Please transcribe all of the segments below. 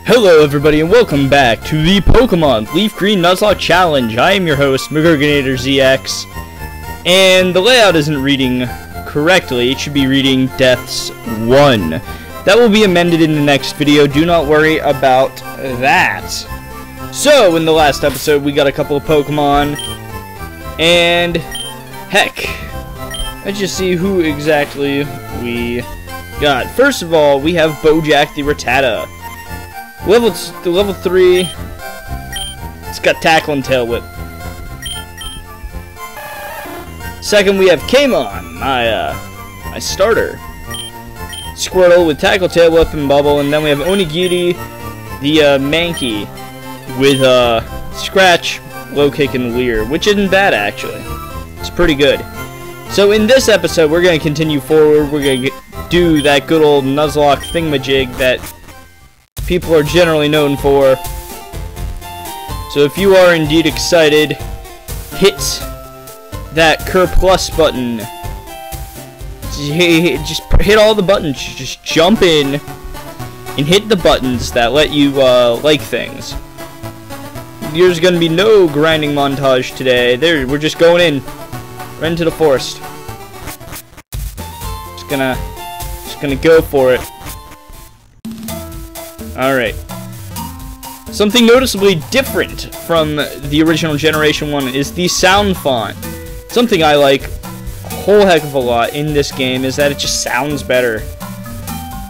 Hello everybody and welcome back to the Pokemon LeafGreen Nuzlocke Challenge. I am your host, McgurganatorZX, and the layout isn't reading correctly. It should be reading Deaths 1. That will be amended in the next video. Do not worry about that. So, in the last episode, we got a couple of Pokemon, and heck, let's just see who exactly we got. First of all, we have Bojack the Rattata. Level 3, it's got Tackle and Tail Whip. Second, we have Kamon, my starter. Squirtle with Tackle, Tail Whip, and Bubble. And then we have Onigiri, the Mankey, with Scratch, Low Kick, and Leer, which isn't bad actually. It's pretty good. So in this episode, we're going to continue forward. We're going to do that good old Nuzlocke thingamajig that people are generally known for. So if you are indeed excited, hit that Plus button. Just hit all the buttons. Just jump in and hit the buttons that let you like things. There's gonna be no grinding montage today. We're just going in right into the forest. Just gonna go for it. Alright. Something noticeably different from the original Generation 1 is the sound font. Something I like a whole heck of a lot in this game is that it just sounds better.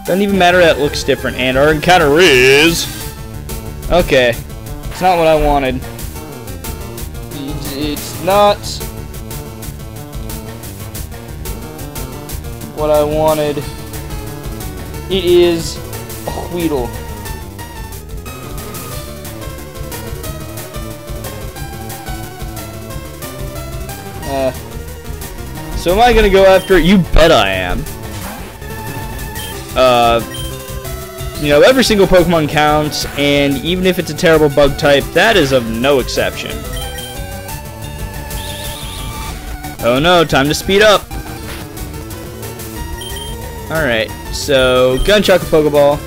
Doesn't even matter that it looks different, and our encounter is... Okay. It's not what I wanted. It's not what I wanted. It is a Weedle. So am I gonna go after it? You bet I am. You know, every single Pokemon counts, and even if it's a terrible bug type, that is of no exception. Oh no, time to speed up. Alright, so Gunchuck a Pokeball.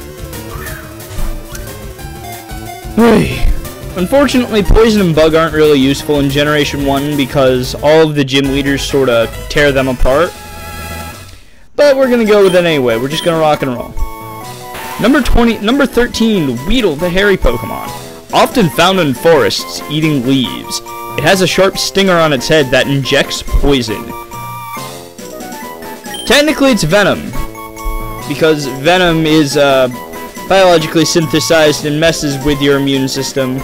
Hey. Unfortunately, Poison and Bug aren't really useful in Generation 1 because all of the gym leaders sort of tear them apart. But we're going to go with it anyway. We're just going to rock and roll. Number 13, Weedle, the hairy Pokemon. Often found in forests, eating leaves. It has a sharp stinger on its head that injects poison. Technically, it's venom, because venom is biologically synthesized and messes with your immune system.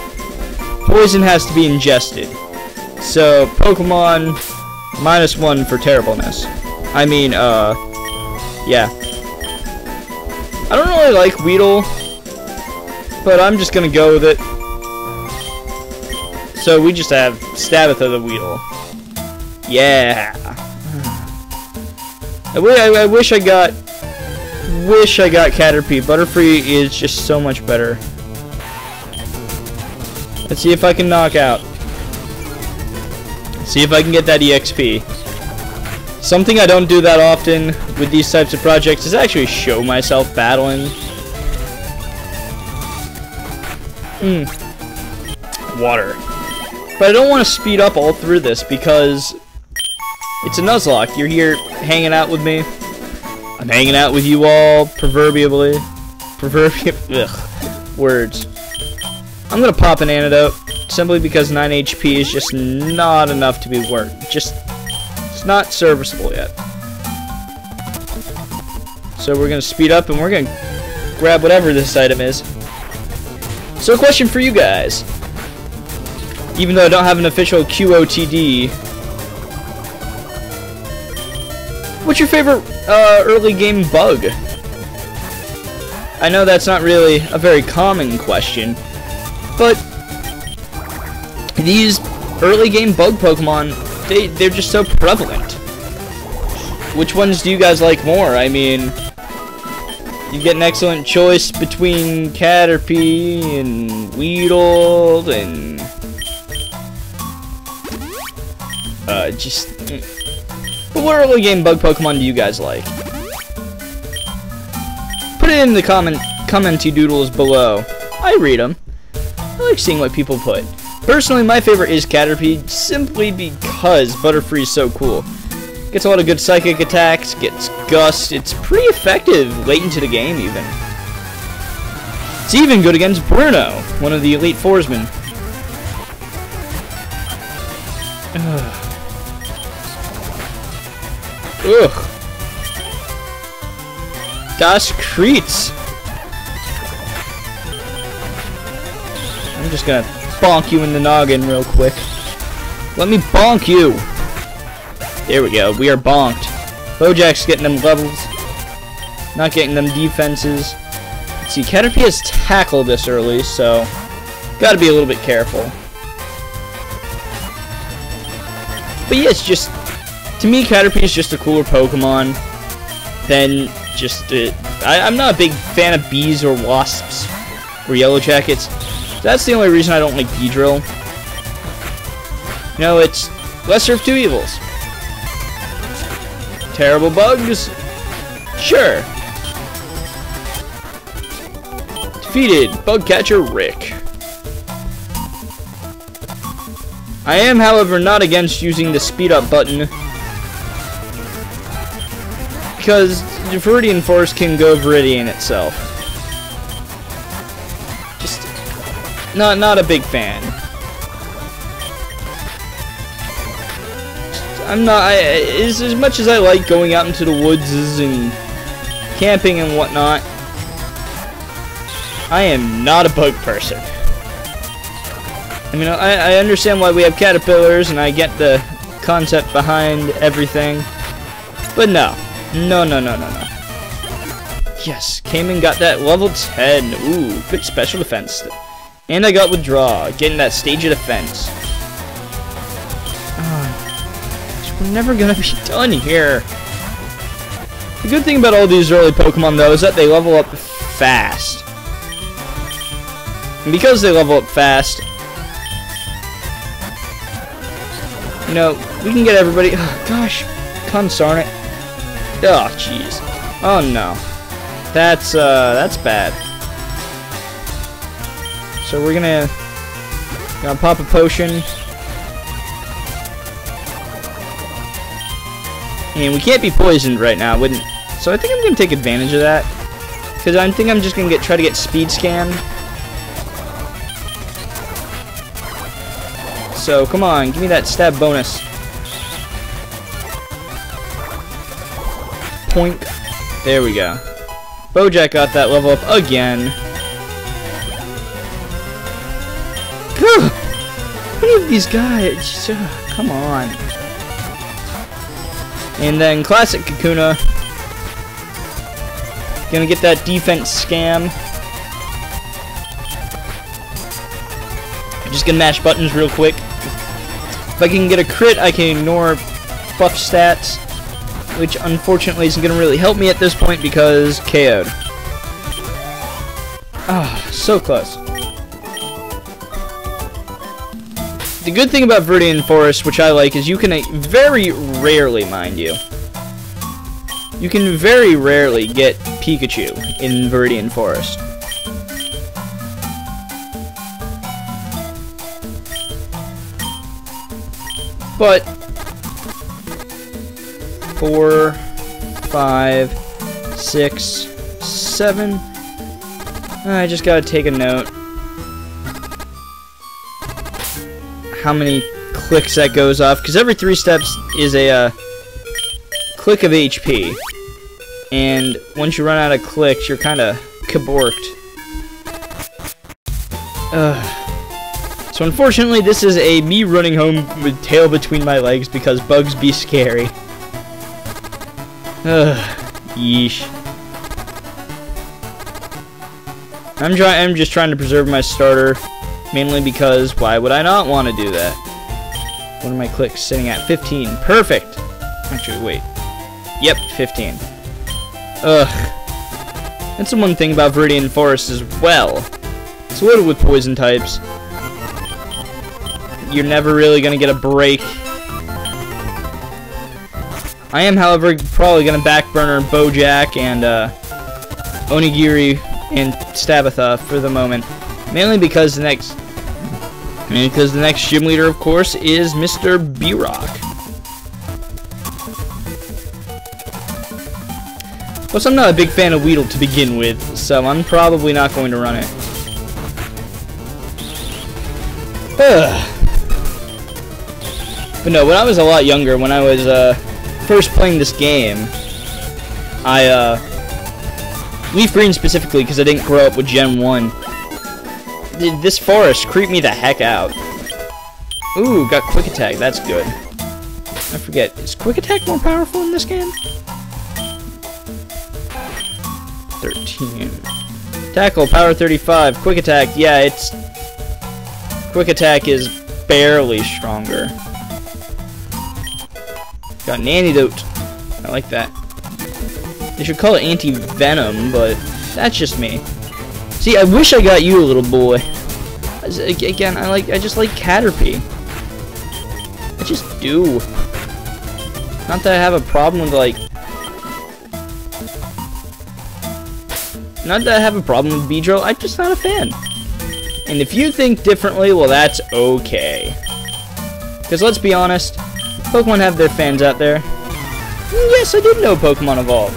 Poison has to be ingested. So, Pokemon, -1 for terribleness. I mean, yeah. I don't really like Weedle, but I'm just gonna go with it. So, we just have Stabatha the Weedle. Yeah. I wish I got Caterpie. Butterfree is just so much better. Let's see if I can knock out. See if I can get that EXP. Something I don't do that often with these types of projects is actually show myself battling. Water. But I don't want to speed up all through this because it's a Nuzlocke. You're here hanging out with me. I'm hanging out with you all, proverbially. Words. I'm gonna pop an antidote, simply because 9 HP is just not enough to be worth. It's not serviceable yet. So we're gonna speed up and we're gonna grab whatever this item is. So a question for you guys. Even though I don't have an official QOTD, what's your favorite early game bug? I know that's not really a very common question, but these early game bug Pokemon, they're just so prevalent. Which ones do you guys like more? I mean, you get an excellent choice between Caterpie and Weedle and but what early game bug Pokemon do you guys like? Put it in the commenty doodles below. I read them. I like seeing what people put. Personally, my favorite is Caterpie, simply because Butterfree is so cool. Gets a lot of good psychic attacks, gets Gust. It's pretty effective late into the game, even. It's even good against Bruno, one of the Elite Foursmen. Ugh. Das Creets. I'm just gonna bonk you in the noggin real quick. Let me bonk you. There we go. We are bonked. Bojack's getting them levels. Not getting them defenses. Let's see, Caterpie has Tackle this early, so gotta be a little bit careful. But yeah, it's just, to me, Caterpie is just a cooler Pokemon than just, I'm not a big fan of bees or wasps or yellow jackets. That's the only reason I don't like Beedrill. You know, it's lesser of two evils. Terrible bugs? Sure. Defeated, Bugcatcher Rick. I am, however, not against using the speed up button, because Viridian Force can go Viridian itself. Just not a big fan. I'm not. As much as I like going out into the woods and camping and whatnot, I am not a bug person. I mean, I understand why we have caterpillars, and I get the concept behind everything, but no. No. Yes, came and got that level 10. Ooh, good special defense. And I got Withdraw, getting that stage of defense. We're never gonna be done here. The good thing about all these early Pokemon, though, is that they level up fast. And because they level up fast, you know, we can get everybody. Oh, gosh, consarn it. Oh, jeez. Oh no, that's bad. So we're gonna pop a potion, and we can't be poisoned right now. Wouldn't. So I think I'm gonna take advantage of that, because I think I'm just gonna try to get speed scanned. So come on, give me that stab bonus. Poink. There we go. Bojack got that level up again. What are these guys? Come on. And then Classic Kakuna. Gonna get that defense scam. I'm just gonna mash buttons real quick. If I can get a crit, I can ignore buff stats, which unfortunately isn't going to really help me at this point because KO'd. Ah, so close. The good thing about Viridian Forest, which I like, is you can very rarely, mind you, you can very rarely get Pikachu in Viridian Forest. But 4, 5, 6, 7. I just gotta take a note. How many clicks that goes off? Because every 3 steps is a click of HP. And once you run out of clicks, you're kind of kaborked. So unfortunately, this is me running home with tail between my legs because bugs be scary. Yeesh. I'm just trying to preserve my starter, mainly because why would I not want to do that? What are my clicks sitting at? 15. Perfect. Actually, wait. Yep, 15. That's the one thing about Viridian Forest as well. It's loaded with poison types. You're never really gonna get a break. I am, however, probably gonna backburner Bojack and Onigiri and Stabatha for the moment. Mainly because the next gym leader, of course, is Mr. B-Rock. Plus, I'm not a big fan of Weedle to begin with, so I'm probably not going to run it. But no, when I was a lot younger, when I was first playing this game, LeafGreen specifically, because I didn't grow up with Gen 1, this forest creeped me the heck out. Ooh, got Quick Attack, that's good. I forget, is Quick Attack more powerful in this game? 13. Tackle, power 35. Quick Attack, yeah, it's... Quick Attack is barely stronger. Got an antidote. I like that. They should call it anti-venom, but that's just me. See, I wish I got you, little boy. Again, I just like Caterpie. I just do. Not that I have a problem with, like... Not that I have a problem with Beedrill, I'm just not a fan. And if you think differently, well, that's okay. Because let's be honest, Pokemon have their fans out there. Yes, I did know Pokemon evolved.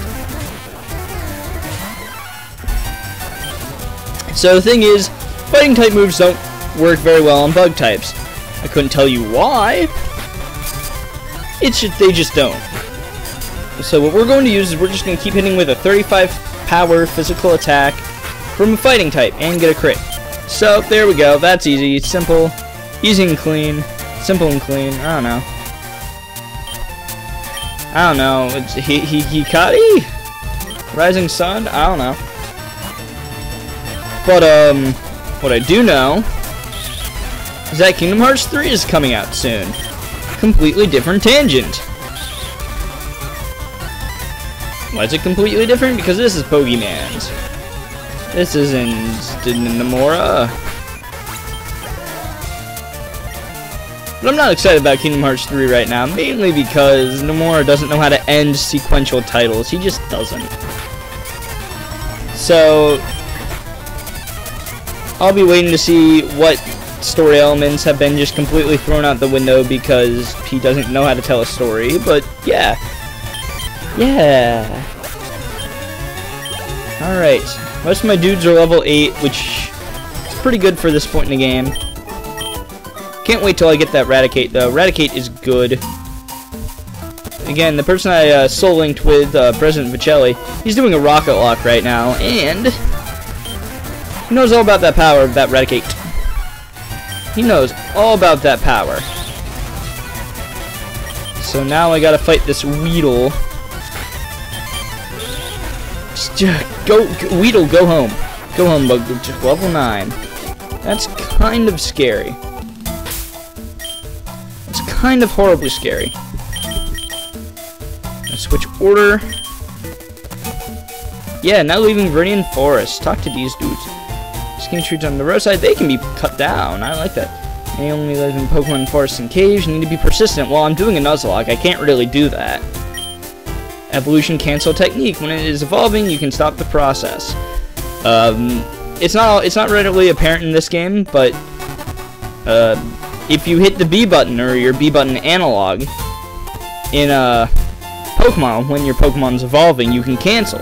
So the thing is, fighting type moves don't work very well on bug types. I couldn't tell you why. It's just, they just don't. So what we're going to use is we're just going to keep hitting with a 35 power physical attack from a fighting type and get a crit. So there we go. That's easy. It's simple, easy and clean. Simple and clean. I don't know. It's Hikari? Rising Sun? I don't know. But what I do know is that Kingdom Hearts 3 is coming out soon. Completely different tangent. Why is it completely different? Because this is Pokemon's. This isn't Nomura. But I'm not excited about Kingdom Hearts 3 right now, mainly because Nomura doesn't know how to end sequential titles. He just doesn't. So I'll be waiting to see what story elements have been just completely thrown out the window because he doesn't know how to tell a story, but yeah. Yeah. Alright. Most of my dudes are level 8, which is pretty good for this point in the game. Can't wait till I get that Raticate, though. Raticate is good. Again, the person I soul-linked with, President Vicelli, he's doing a Rocket Lock right now, and he knows all about that power of that Raticate. He knows all about that power. So now I gotta fight this Weedle. Go, Weedle, go home. Go home, bug. Just level 9. That's kind of scary. It's kind of horribly scary. Let's switch order. Yeah, now leaving Viridian Forest. Talk to these dudes. Skinny trees on the roadside, they can be cut down. I like that. They only live in Pokemon forests and caves. You need to be persistent. Well, I'm doing a Nuzlocke. I can't really do that. Evolution cancel technique. When it is evolving, you can stop the process. It's not readily apparent in this game, but if you hit the B button or your B button analog in Pokemon when your Pokemon's evolving, you can cancel.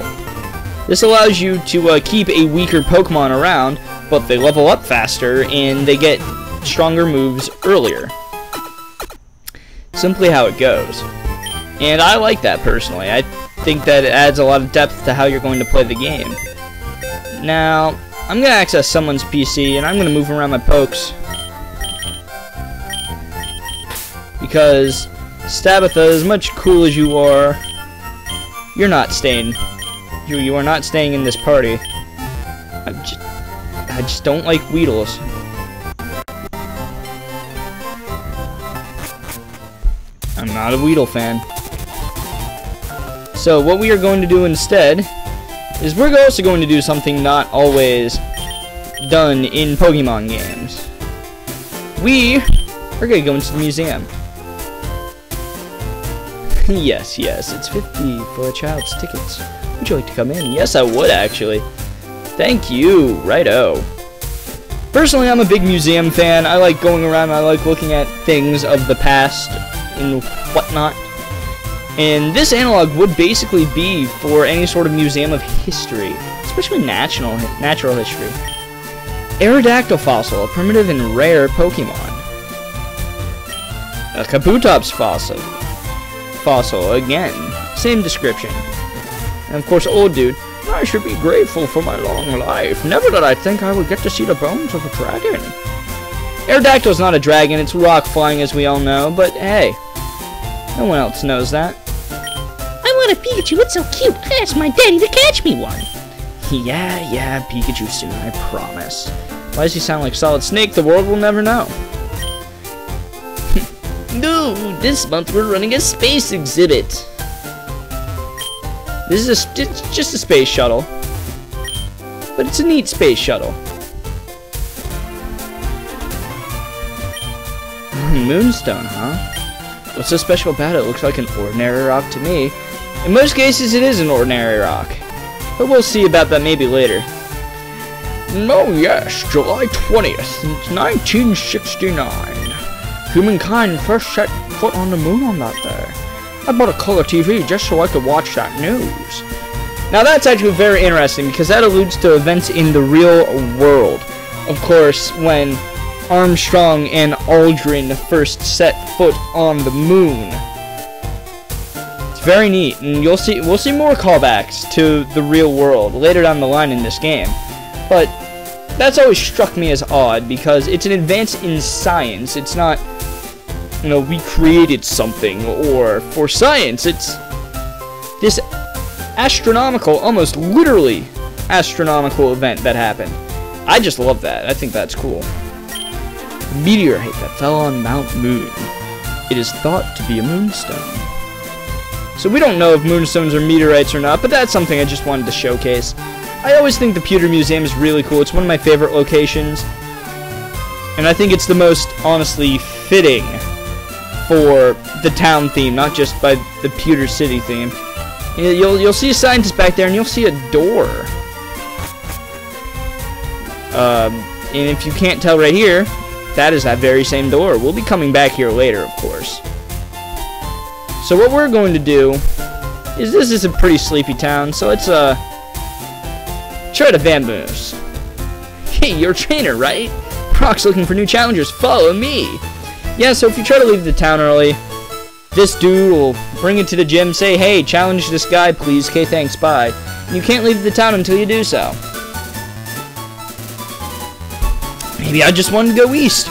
This allows you to keep a weaker Pokemon around, but they level up faster and they get stronger moves earlier. Simply how it goes. And I like that personally. I think that it adds a lot of depth to how you're going to play the game. Now, I'm going to access someone's PC and I'm going to move around my pokes. Because Stabatha, as much cool as you are, you're not staying. You are not staying in this party. I just don't like Weedles. I'm not a Weedle fan. So what we are going to do instead is we're also going to do something not always done in Pokemon games. We are going to go into the museum. Yes, it's 50 for a child's tickets. Would you like to come in? Yes, I would actually. Thank you. Righto. Personally, I'm a big museum fan. I like going around, I like looking at things of the past and whatnot. And this analog would basically be for any sort of museum of history, especially natural history. Aerodactyl fossil, a primitive and rare Pokemon. A Kabutops fossil, again, same description. And of course, old dude. I should be grateful for my long life. Never did I think I would get to see the bones of a dragon. Aerodactyl's not a dragon, it's rock flying as we all know, but hey, no one else knows that. I want a Pikachu, it's so cute. I asked my daddy to catch me one. Yeah, Pikachu soon, I promise. Why does he sound like Solid Snake? The world will never know. No, this month we're running a space exhibit. This is it's just a space shuttle, but it's a neat space shuttle. Moonstone, huh? What's so special about it? It looks like an ordinary rock to me. In most cases, it is an ordinary rock, but we'll see about that maybe later. Oh yes, July 20th, 1969. Humankind first set foot on the moon on that day. I bought a color TV just so I could watch that news. Now that's actually very interesting because that alludes to events in the real world. Of course, when Armstrong and Aldrin first set foot on the moon. It's very neat, and we'll see more callbacks to the real world later down the line in this game. But that's always struck me as odd because it's an advance in science. It's not, you know, we created something, or for science, it's this astronomical, almost literally astronomical event that happened. I just love that. I think that's cool. A meteorite that fell on Mount Moon. It is thought to be a moonstone. So we don't know if moonstones are meteorites or not, but that's something I just wanted to showcase. I always think the Pewter Museum is really cool. It's one of my favorite locations. And I think it's the most, honestly, fitting for the town theme, not just by the Pewter City theme. You'll see a scientist back there, and you'll see a door. And if you can't tell right here, that is that very same door. We'll be coming back here later, of course. So what we're going to do is, this is a pretty sleepy town, so let's try to vamoose. Hey, you're a trainer, right? Brock's looking for new challengers. Follow me. Yeah, so if you try to leave the town early, this dude will bring it to the gym, say, hey, challenge this guy, please. Okay, thanks, bye. And you can't leave the town until you do so. Maybe I just wanted to go east.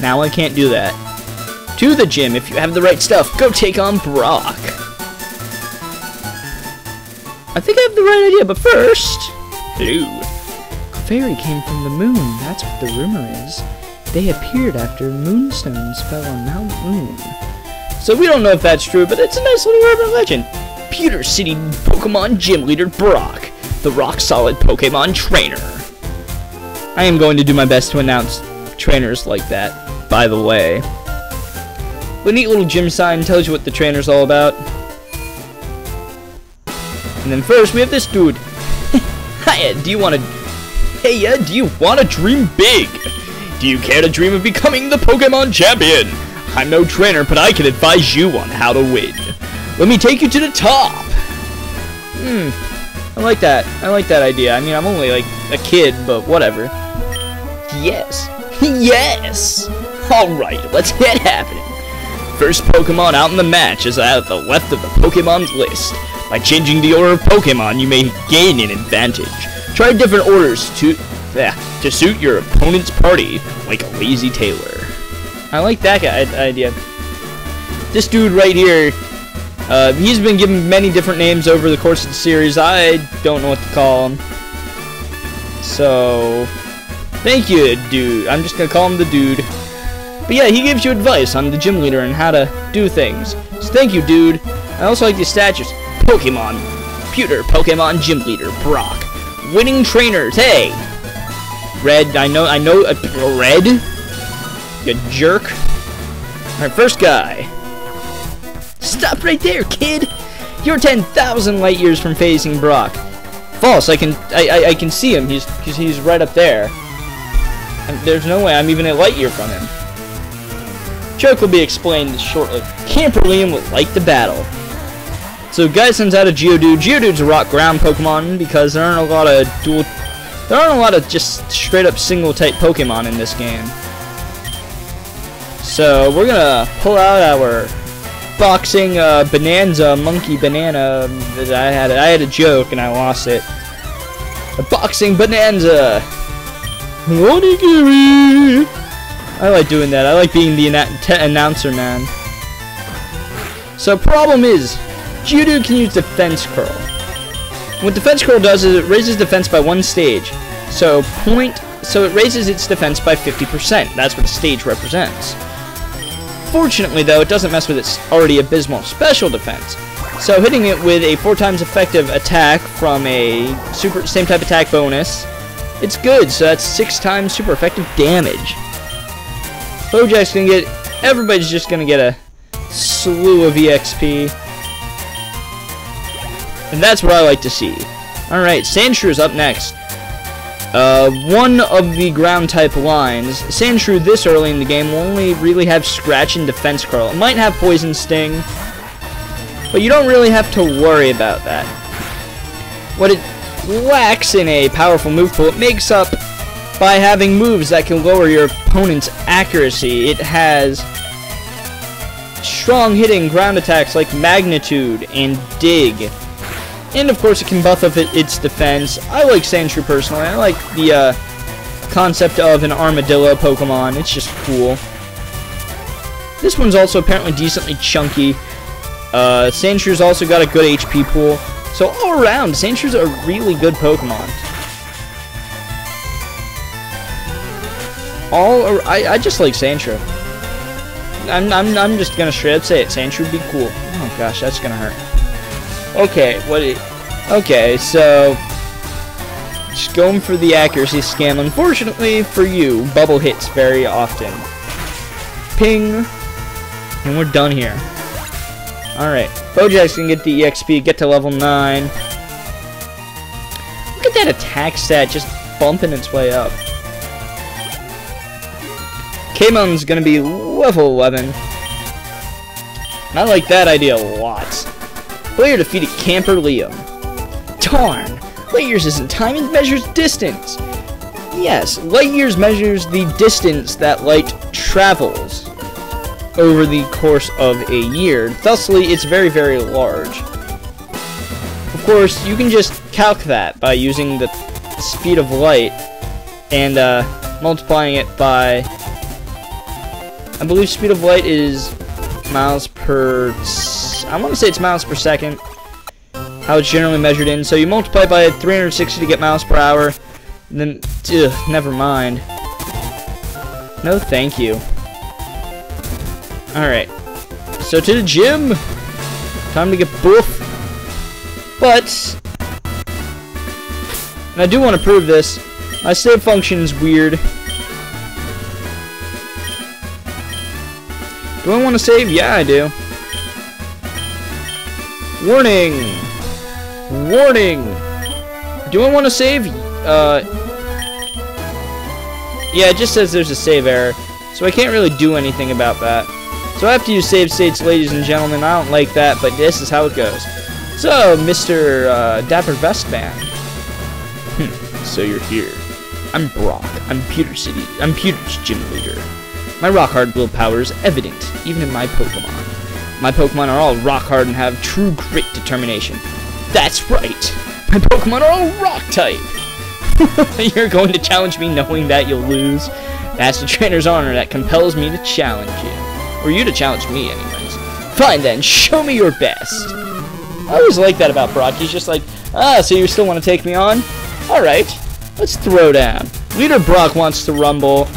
Now I can't do that. To the gym, if you have the right stuff, go take on Brock. I think I have the right idea, but first... Hello. Fairy came from the moon, that's what the rumor is. They appeared after moonstones fell on Mount Moon. So we don't know if that's true, but it's a nice little urban legend. Pewter City Pokemon Gym Leader Brock, the rock-solid Pokemon trainer. I am going to do my best to announce trainers like that, by the way. The neat little gym sign tells you what the trainer's all about. And then first, we have this dude. Hiya, do you want to dream big? Do you care to dream of becoming the Pokemon champion? I'm no trainer, but I can advise you on how to win. Let me take you to the top. I like that. I like that idea. I mean, I'm only like a kid, but whatever. Yes. Yes! Alright, let's get happening. First Pokemon out in the match is at the left of the Pokemon's list. By changing the order of Pokemon, you may gain an advantage. Try different orders to suit your opponent's party, like a lazy tailor. I like that idea. This dude right here, he's been given many different names over the course of the series. I don't know what to call him. So, thank you, dude. I'm just gonna call him the dude. But yeah, he gives you advice on the gym leader and how to do things. So thank you, dude. I also like the statues. Pokemon, Pewter Pokemon Gym Leader, Brock. Winning trainers, hey! Red, I know, Red? You jerk. Alright, first guy. Stop right there, kid! You're 10,000 light years from facing Brock. False, I can see him, he's right up there. There's no way I'm even a light year from him. Joke will be explained shortly. Camperlian would like the battle. So Guy sends out a Geodude. Geodude's a rock ground Pokemon because there aren't a lot of just straight up single type Pokemon in this game. So we're gonna pull out our boxing Bonanza Monkey Banana. I had a joke and I lost it. A boxing Bonanza. Onigiri. I like doing that. I like being the announcer, man. So problem is, Geodude can use Defense Curl. What Defense Curl does is it raises defense by 1 stage. So it raises its defense by 50%. That's what a stage represents. Fortunately, though, it doesn't mess with its already abysmal special defense. So hitting it with a 4 times effective attack from a same type attack bonus, it's good. So that's 6 times super effective damage. Bojack's gonna get. Everybody's just gonna get a slew of EXP. And that's what I like to see. Alright, Sandshrew is up next. One of the ground type lines. Sandshrew this early in the game will only really have Scratch and Defense Curl. It might have Poison Sting, but you don't really have to worry about that. What it lacks in a powerful move pool, it makes up by having moves that can lower your opponent's accuracy. It has strong hitting ground attacks like Magnitude and Dig. And of course it can buff up its defense. I like Sandshrew personally. I like the concept of an armadillo Pokemon. It's just cool. This one's also apparently decently chunky. Sandshrew's also got a good HP pool. So all around, Sandshrew's a really good Pokemon. I just like Sandshrew. I'm just gonna straight up say it. Sandshrew would be cool. Oh gosh, that's gonna hurt. Okay, okay, so just going for the accuracy scam. Unfortunately for you, Bubble hits very often. Ping, and we're done here. Alright, Bojack's gonna get the EXP, get to level 9. Look at that attack stat just bumping its way up. K-Mon's gonna be level 11. And I like that idea a lot. Player defeated Camper Liam. Darn! Light years isn't time, it measures distance. Yes, light years measures the distance that light travels over the course of a year. Thusly, it's very, very large. Of course, you can just calc that by using the speed of light and multiplying it by... I believe speed of light is miles per... I want to say it's miles per second. How it's generally measured in. So you multiply by 360 to get miles per hour. And then, never mind. No, thank you. Alright. So to the gym. Time to get boof. But, and I do want to prove this. My save function is weird. Do I want to save? Yeah, I do. Warning! Warning! Do I want to save? Yeah, it just says there's a save error. So I can't really do anything about that. So I have to use save states, ladies and gentlemen. I don't like that, but this is how it goes. So, Mr. Dapper Vest Man. So you're here. I'm Brock. I'm Pewter's gym leader. My rock-hard willpower is evident, even in my Pokemon. My Pokemon are all rock-hard and have true grit determination. That's right! My Pokemon are all rock-type! You're going to challenge me knowing that you'll lose? That's the trainer's honor that compels me to challenge you. Or you to challenge me, anyways. Fine then, show me your best! I always like that about Brock. He's just like, so you still want to take me on? Alright, let's throw down. Leader Brock wants to rumble.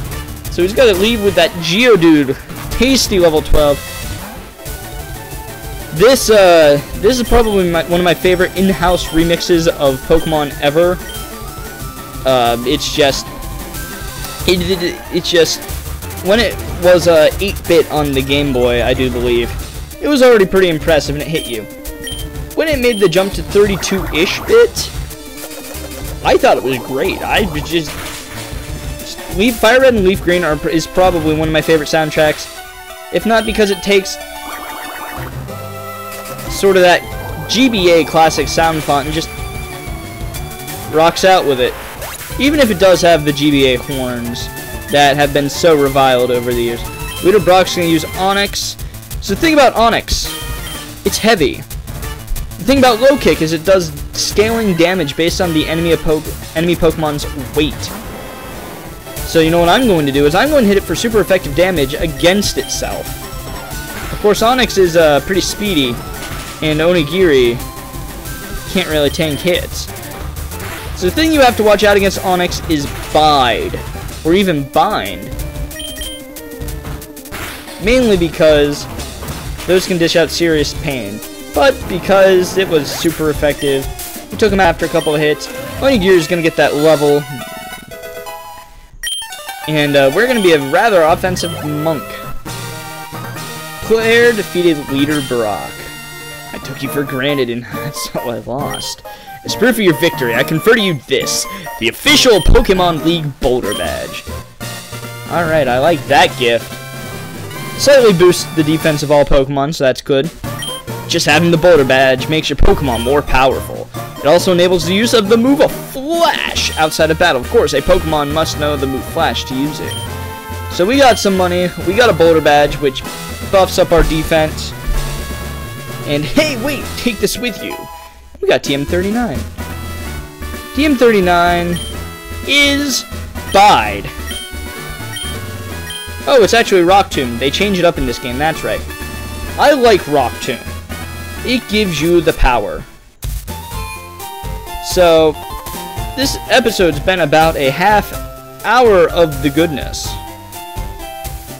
So he's got to leave with that Geodude. Tasty level 12. This is probably one of my favorite in-house remixes of Pokemon ever. It's just when it was 8-bit on the Game Boy, I do believe, it was already pretty impressive and it hit you. When it made the jump to 32-ish bit, I thought it was great. I was just Fire Red and Leaf Green is probably one of my favorite soundtracks. If not because it takes sort of that GBA classic sound font and just rocks out with it. Even if it does have the GBA horns that have been so reviled over the years. Leader Brock's going to use Onyx. So the thing about Onyx, it's heavy. The thing about Low Kick is it does scaling damage based on the enemy Pokemon's weight. So you know what I'm going to do is I'm going to hit it for super effective damage against itself. Of course, Onyx is pretty speedy, and Onigiri can't really tank hits. So the thing you have to watch out against Onyx is Bide, or even Bind. Mainly because those can dish out serious pain, but because it was super effective, we took him after a couple of hits. Onigiri is going to get that level. And we're going to be a rather offensive monk. Claire defeated Leader Brock. I took you for granted, and so I lost. As proof of your victory, I confer to you this, the official Pokemon League Boulder Badge. Alright, I like that gift. Slightly boosts the defense of all Pokemon, so that's good. Just having the Boulder Badge makes your Pokemon more powerful. It also enables the use of the move of Flash outside of battle. Of course, a Pokemon must know the move Flash to use it. So we got some money. We got a Boulder Badge, which buffs up our defense. And hey, wait, take this with you. We got TM39. TM39 is Bide. Oh, it's actually Rock Tomb. They change it up in this game, that's right. I like Rock Tomb. It gives you the power. So, this episode's been about a half hour of the goodness.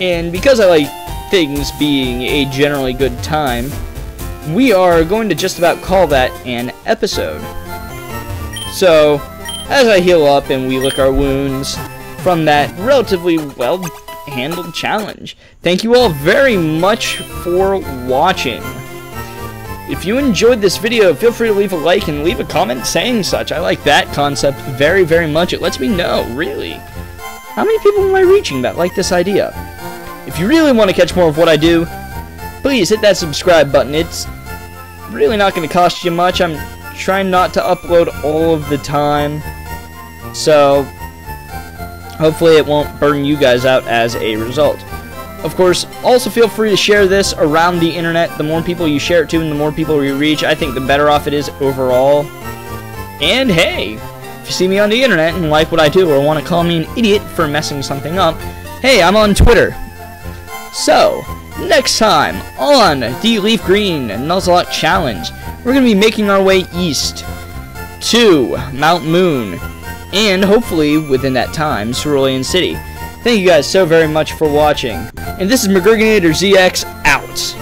And because I like things being a generally good time, we are going to just about call that an episode. So, as I heal up and we lick our wounds from that relatively well-handled challenge, thank you all very much for watching. If you enjoyed this video, feel free to leave a like and leave a comment saying such. I like that concept very, very much. It lets me know, really. How many people am I reaching that like this idea? If you really want to catch more of what I do, please hit that subscribe button. It's really not going to cost you much. I'm trying not to upload all of the time, so hopefully it won't burn you guys out as a result. Of course, also feel free to share this around the internet. The more people you share it to and the more people you reach, I think the better off it is overall. And hey, if you see me on the internet and like what I do or want to call me an idiot for messing something up, hey, I'm on Twitter. So, next time on the LeafGreen Nuzlocke Challenge, we're going to be making our way east to Mount Moon, and hopefully within that time, Cerulean City. Thank you guys so very much for watching, and this is McgurganatorZX out.